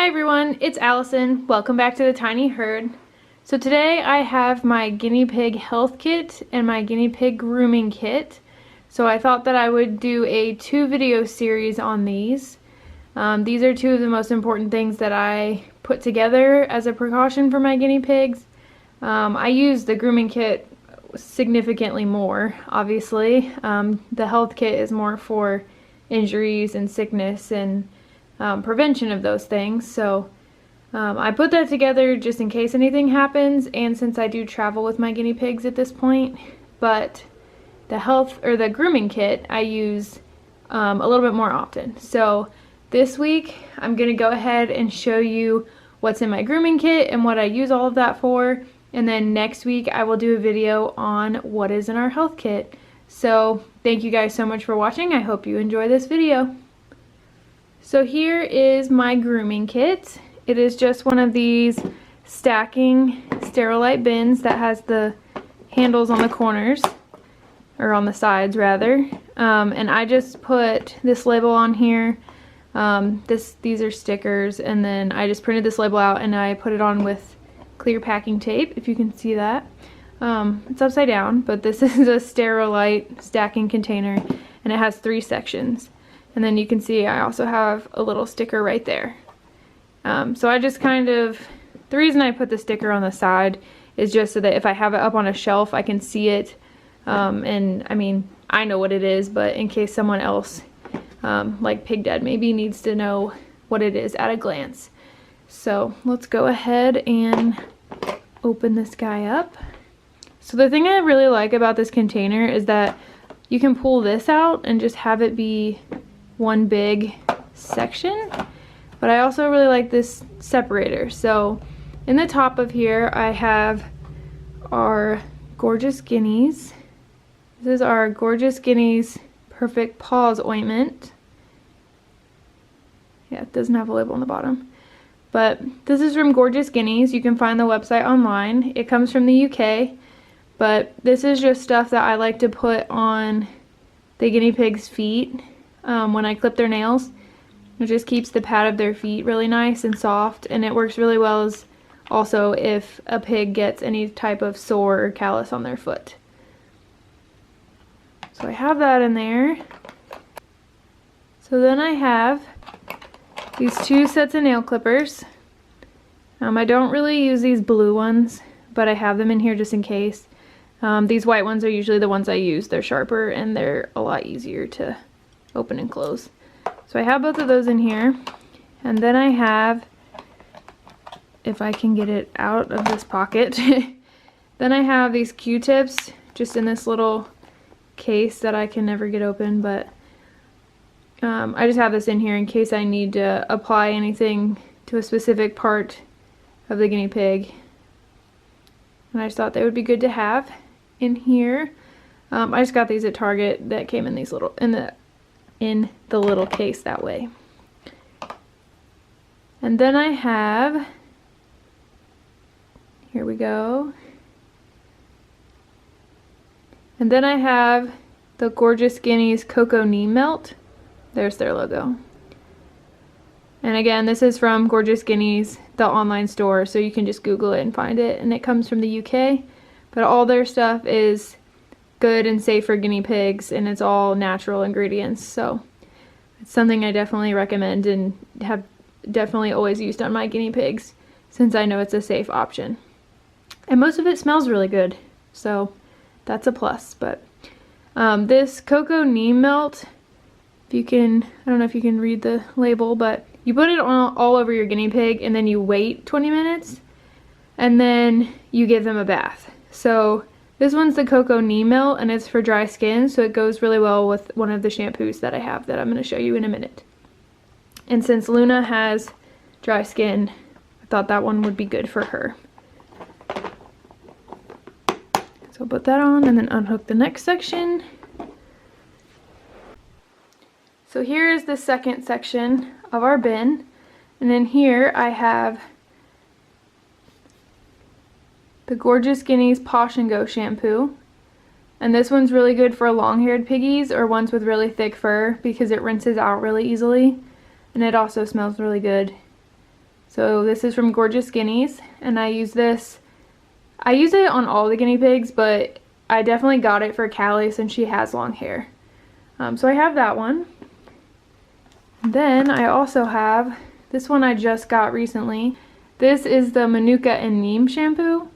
Hi everyone, it's Allison. Welcome back to the Tiny Herd. So today I have my guinea pig health kit and my guinea pig grooming kit. So I thought that I would do a 2-video series on these. These are 2 of the most important things that I put together as a precaution for my guinea pigs. I use the grooming kit significantly more, obviously. The health kit is more for injuries and sickness and prevention of those things. So I put that together just in case anything happens, and since I do travel with my guinea pigs at this point. But the grooming kit I use a little bit more often. So this week I'm gonna go ahead and show you what's in my grooming kit and what I use all of that for, and then next week I will do a video on what is in our health kit. So thank you guys so much for watching. I hope you enjoy this video. So here is my grooming kit. It is just one of these stacking Sterilite bins that has the handles on the corners, or on the sides rather. And I just put this label on here. These are stickers, and then I just printed this label out and I put it on with clear packing tape, if you can see that. It's upside down, but this is a Sterilite stacking container, and it has 3 sections. And then you can see I also have a little sticker right there. So I just the reason I put the sticker on the side is just so that if I have it up on a shelf, I can see it. And I mean, I know what it is, but in case someone else, like Pig Dad maybe, needs to know what it is at a glance. So let's go ahead and open this guy up. So the thing I really like about this container is that you can pull this out and just have it be one big section, but I also really like this separator. So in the top of here I have our Gorgeous Guineas. This is our Gorgeous Guineas Perfect Paws ointment. Yeah, it doesn't have a label on the bottom, but this is from Gorgeous Guineas. You can find the website online. It comes from the UK, but this is just stuff that I like to put on the guinea pig's feet when I clip their nails. It just keeps the pad of their feet really nice and soft, and it works really well as also if a pig gets any type of sore or callus on their foot. So I have that in there. So then I have these 2 sets of nail clippers. I don't really use these blue ones, but I have them in here just in case. These white ones are usually the ones I use. They're sharper and they're a lot easier to open and close. So I have both of those in here, and then I have, if I can get it out of this pocket, then I have these Q-tips just in this little case that I can never get open, but I just have this in here in case I need to apply anything to a specific part of the guinea pig, and I just thought they would be good to have in here. I just got these at Target that came in these little in the little case that way. And then I have, here we go, and then I have the Gorgeous Guineas Cocoa Neem Melt. There's their logo. And again, this is from Gorgeous Guineas, the online store, so you can just Google it and find it, and it comes from the UK, but all their stuff is good and safe for guinea pigs, and it's all natural ingredients, so it's something I definitely recommend and have definitely always used on my guinea pigs, since I know it's a safe option. And most of it smells really good, so that's a plus. But this Cocoa Neem Melt, if you can, I don't know if you can read the label, but you put it on all over your guinea pig, and then you wait 20 minutes, and then you give them a bath. So this one's the Cocoa Neem Melt, and it's for dry skin, so it goes really well with one of the shampoos that I have that I'm going to show you in a minute. And since Luna has dry skin, I thought that one would be good for her. So I'll put that on and then unhook the next section. So here is the second section of our bin, and in here I have the Gorgeous Guineas Posh and Go shampoo, and this one's really good for long-haired piggies or ones with really thick fur because it rinses out really easily, and it also smells really good. So this is from Gorgeous Guineas, and I use it on all the guinea pigs, but I definitely got it for Callie since she has long hair. So I have that one. Then I also have this one I just got recently. This is the Manuka and Neem shampoo.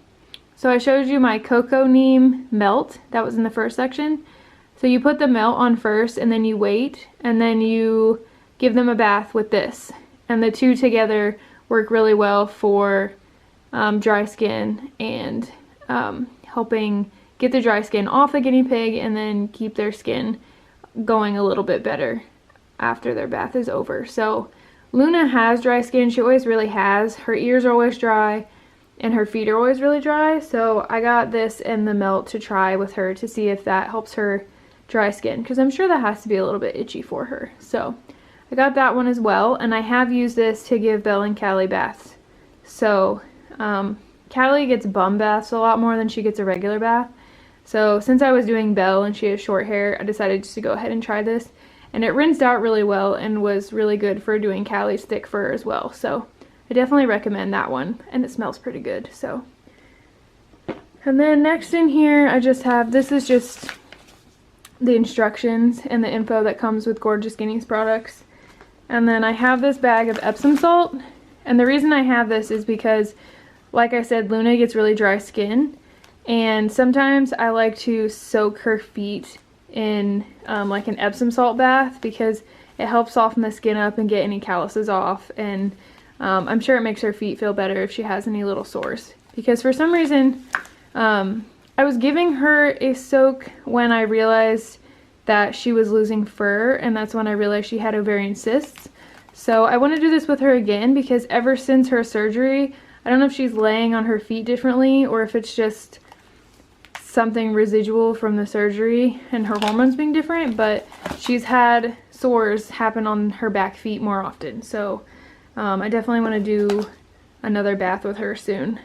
So I showed you my cocoa neem melt that was in the first section. So you put the melt on first, and then you wait, and then you give them a bath with this. And the two together work really well for dry skin and helping get the dry skin off the guinea pig and then keep their skin going a little bit better after their bath is over. So Luna has dry skin. She always really has. Her ears are always dry and her feet are always really dry. So I got this and the melt to try with her to see if that helps her dry skin, because I'm sure that has to be a little bit itchy for her. So I got that one as well, and I have used this to give Belle and Callie baths. So Callie gets bum baths a lot more than she gets a regular bath. So since I was doing Belle and she has short hair, I decided just to go ahead and try this. And it rinsed out really well and was really good for doing Callie's thick fur as well. So I definitely recommend that one, and it smells pretty good. So, and then next in here I just have, this is just the instructions and the info that comes with Gorgeous Guineas products. And then I have this bag of Epsom salt, and the reason I have this is because, like I said, Luna gets really dry skin, and sometimes I like to soak her feet in like an Epsom salt bath, because it helps soften the skin up and get any calluses off, and I'm sure it makes her feet feel better if she has any little sores. Because for some reason I was giving her a soak when I realized that she was losing fur, and that's when I realized she had ovarian cysts. So I want to do this with her again, because ever since her surgery, I don't know if she's laying on her feet differently or if it's just something residual from the surgery and her hormones being different, but she's had sores happen on her back feet more often. So I definitely want to do another bath with her soon,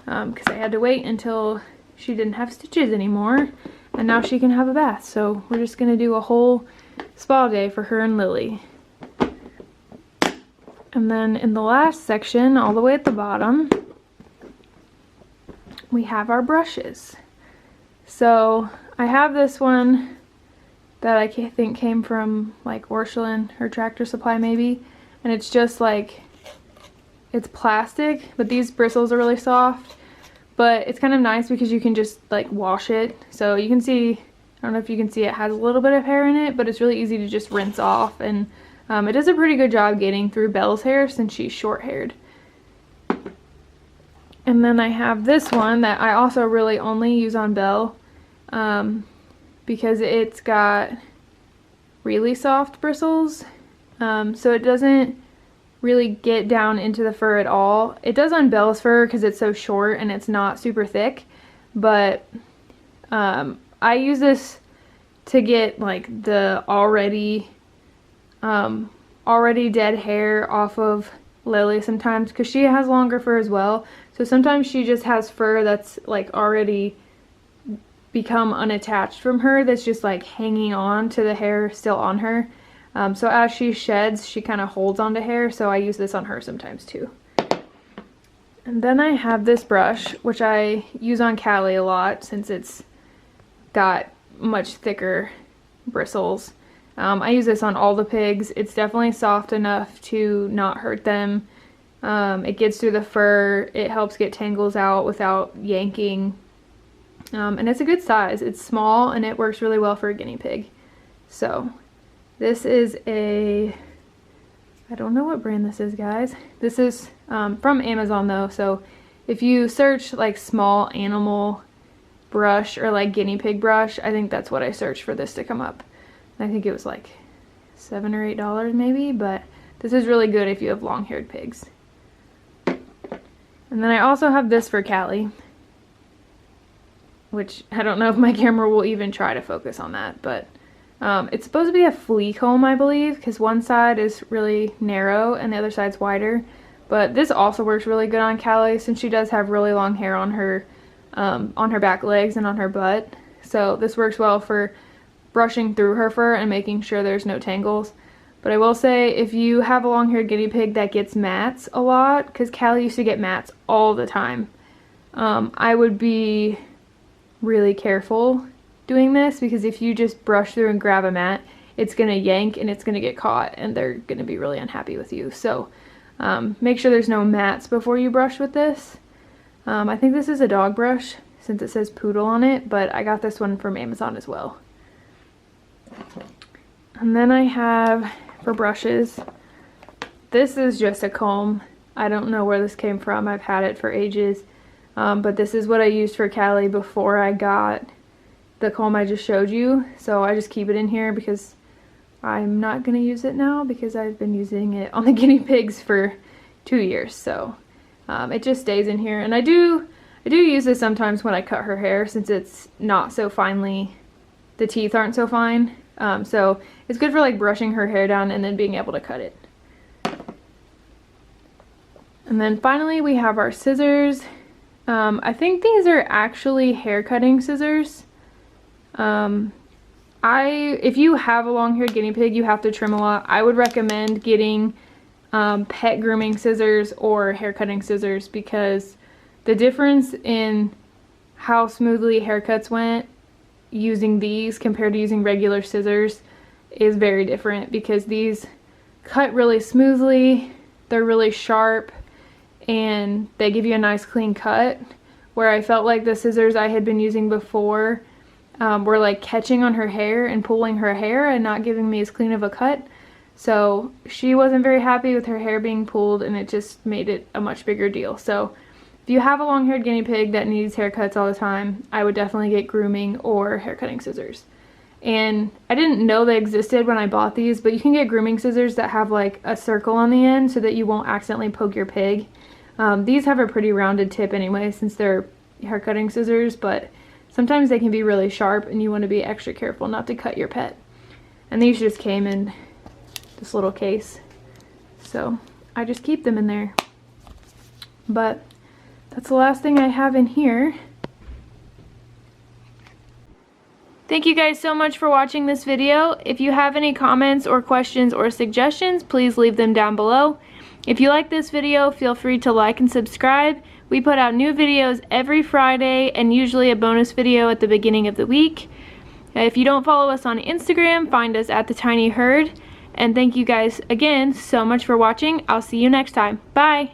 because I had to wait until she didn't have stitches anymore, and now she can have a bath. So we're just going to do a whole spa day for her and Lily. And then in the last section, all the way at the bottom, we have our brushes. So I have this one that I think came from like Orscheln or Tractor Supply maybe, and it's just like, it's plastic, but these bristles are really soft. But it's kind of nice because you can just like wash it. So you can see, I don't know if you can see, it has a little bit of hair in it, but it's really easy to just rinse off. And it does a pretty good job getting through Belle's hair since she's short haired. And then I have this one that I also really only use on Belle, because it's got really soft bristles. So it doesn't really get down into the fur at all. It does on Belle's fur because it's so short and it's not super thick, but I use this to get like the already dead hair off of Lily sometimes, because she has longer fur as well. So sometimes she just has fur that's like already become unattached from her, that's just like hanging on to the hair still on her. So as she sheds, she kind of holds onto hair, so I use this on her sometimes too. And then I have this brush, which I use on Callie a lot since it's got much thicker bristles. I use this on all the pigs. It's definitely soft enough to not hurt them. It gets through the fur. It helps get tangles out without yanking. And it's a good size. It's small and it works really well for a guinea pig. So this is I don't know what brand this is, guys. This is from Amazon though. So if you search like small animal brush or like guinea pig brush, I think that's what I searched for this to come up. I think it was like $7 or $8 maybe, but this is really good if you have long-haired pigs. And then I also have this for Callie, which I don't know if my camera will even try to focus on that, but it's supposed to be a flea comb, I believe, because one side is really narrow and the other side's wider. But this also works really good on Callie since she does have really long hair on her back legs and on her butt. So this works well for brushing through her fur and making sure there's no tangles. But I will say, if you have a long-haired guinea pig that gets mats a lot, because Callie used to get mats all the time, I would be really careful doing this, because if you just brush through and grab a mat, it's going to yank and it's going to get caught and they're going to be really unhappy with you. So make sure there's no mats before you brush with this. I think this is a dog brush since it says poodle on it, but I got this one from Amazon as well. And then I have, for brushes, this is just a comb. I don't know where this came from. I've had it for ages. But this is what I used for Callie before I got the comb I just showed you. So I just keep it in here because I'm not going to use it now, because I've been using it on the guinea pigs for 2 years. So it just stays in here. And I do use this sometimes when I cut her hair, since it's not so finely, the teeth aren't so fine. So it's good for like brushing her hair down and then being able to cut it. And then finally we have our scissors. I think these are actually hair cutting scissors. If you have a long-haired guinea pig, you have to trim a lot. I would recommend getting pet grooming scissors or hair cutting scissors, because the difference in how smoothly haircuts went using these compared to using regular scissors is very different, because these cut really smoothly, they're really sharp, and they give you a nice clean cut, where I felt like the scissors I had been using before were like catching on her hair and pulling her hair and not giving me as clean of a cut. So she wasn't very happy with her hair being pulled, and it just made it a much bigger deal. So if you have a long-haired guinea pig that needs haircuts all the time, I would definitely get grooming or hair cutting scissors. And I didn't know they existed when I bought these, but you can get grooming scissors that have like a circle on the end so that you won't accidentally poke your pig. These have a pretty rounded tip anyway, since they're hair cutting scissors, but sometimes they can be really sharp and you want to be extra careful not to cut your pet. And these just came in this little case, so I just keep them in there. But that's the last thing I have in here. Thank you guys so much for watching this video. If you have any comments or questions or suggestions, please leave them down below. If you like this video, feel free to like and subscribe. We put out new videos every Friday and usually a bonus video at the beginning of the week. If you don't follow us on Instagram, find us at The Tiny Herd. And thank you guys again so much for watching. I'll see you next time. Bye!